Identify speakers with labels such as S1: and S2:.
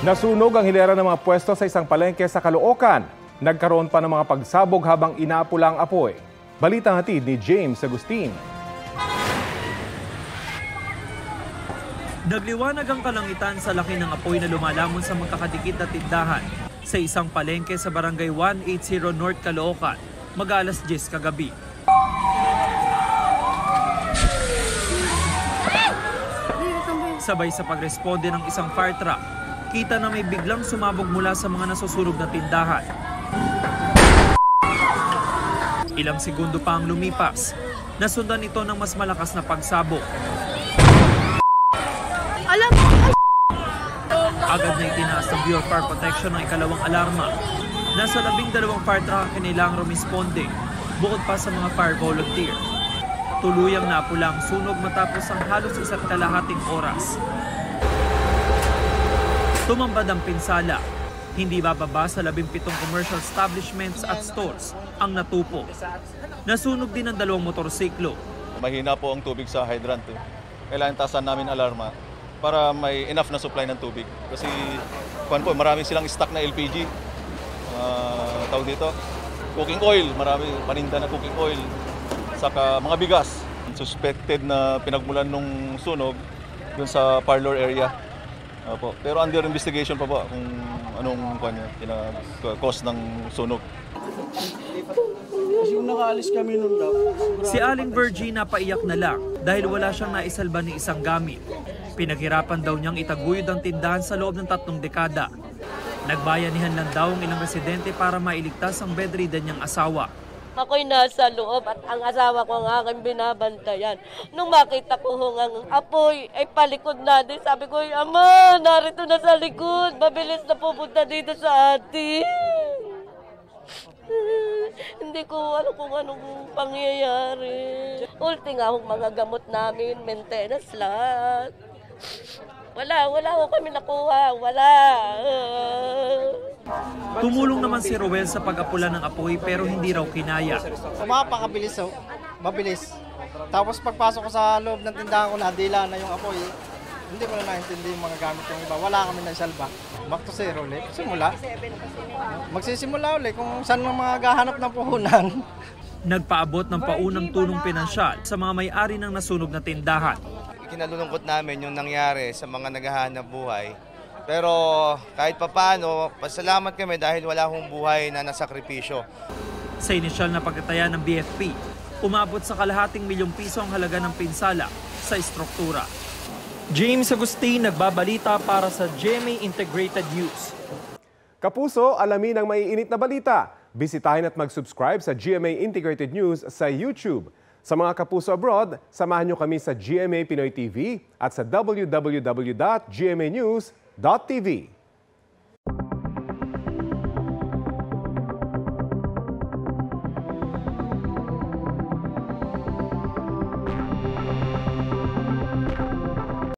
S1: Nasunog ang hilera ng mga pwesto sa isang palengke sa Caloocan. Nagkaroon pa ng mga pagsabog habang inaapula ang apoy. Balitang hatid ni James Agustin.
S2: Nagliwanag ang kalangitan sa laki ng apoy na lumalamon sa magkakadikit na tindahan sa isang palengke sa Barangay 180 North Caloocan, mag-alas 10 kagabi. Sabay sa pagresponde ng isang fire truck, kita na may biglang sumabog mula sa mga nasusunog na tindahan. Ilang segundo pa ang lumipas, nasundan ito ng mas malakas na pagsabog. Agad na itinaas ng Bureau of Fire Protection ang ikalawang alarma. Nasa 12 fire truck ang kailangang rumisponde, bukod pa sa mga fire volunteer. Tuluyang napula ang sunog matapos ang halos 1.5 oras. Tumambad ang pinsala. Hindi bababa sa 17 commercial establishments at stores ang natupo. Nasunog din ang 2 motorsiklo.
S3: Mahina po ang tubig sa hydrant. Kailangan tasan namin alarma para may enough na supply ng tubig. Kasi marami silang stock na LPG. Tawag dito, cooking oil, marami paninda na cooking oil. Saka mga bigas. Suspected na pinagmulan ng sunog dun sa parlor area. Opo. Pero under investigation pa po kung anong cause ng sunog.
S2: Si Aling Virgie napaiyak na lang dahil wala siyang naisalba ni isang gamit. Pinaghirapan daw niyang itaguyod ang tindahan sa loob ng 3 dekada. Nagbayanihan lang daw ang ilang residente para mailigtas ang bedridden niyang asawa.
S4: Ako'y nasa loob at ang asawa ko ang aking binabantayan. Nung makita ko ang apoy, ay palikod na din. Sabi ko, Ama, narito na sa likod. Mabilis na pupunta dito sa atin. Hindi ko alam kung anong pangyayari. Ulti nga akong mga gamot namin, maintenance lahat. Wala ko kami nakuha, wala.
S2: Tumulong naman si Roel sa pag-apula ng apoy pero hindi raw kinaya.
S5: Mapakabilis, mabilis. Tapos pagpasok ko sa loob ng tindahan ko, nadila na yung apoy. Hindi ko na naintindi yung mga gamit yung iba. Wala kami na isalba. Back to zero ulit. Simula. Magsisimula ulit kung saan mga gahanap ng puhunan.
S2: Nagpaabot ng paunang tulong pinansyal sa mga may-ari ng nasunog na tindahan.
S6: Kinalulungkot namin yung nangyari sa mga naghahanap buhay. Pero kahit papaano, pasalamat kami dahil wala akong buhay na nasakripisyo.
S2: Sa inisyal na pagtataya ng BFP, umabot sa ₱250,000 ang halaga ng pinsala sa estruktura. James Agustin, nagbabalita para sa GMA Integrated News.
S1: Kapuso, alamin ang maiinit na balita. Bisitahin at mag-subscribe sa GMA Integrated News sa YouTube. Sa mga kapuso abroad, samahan nyo kami sa GMA Pinoy TV at sa www.gmanews.tv.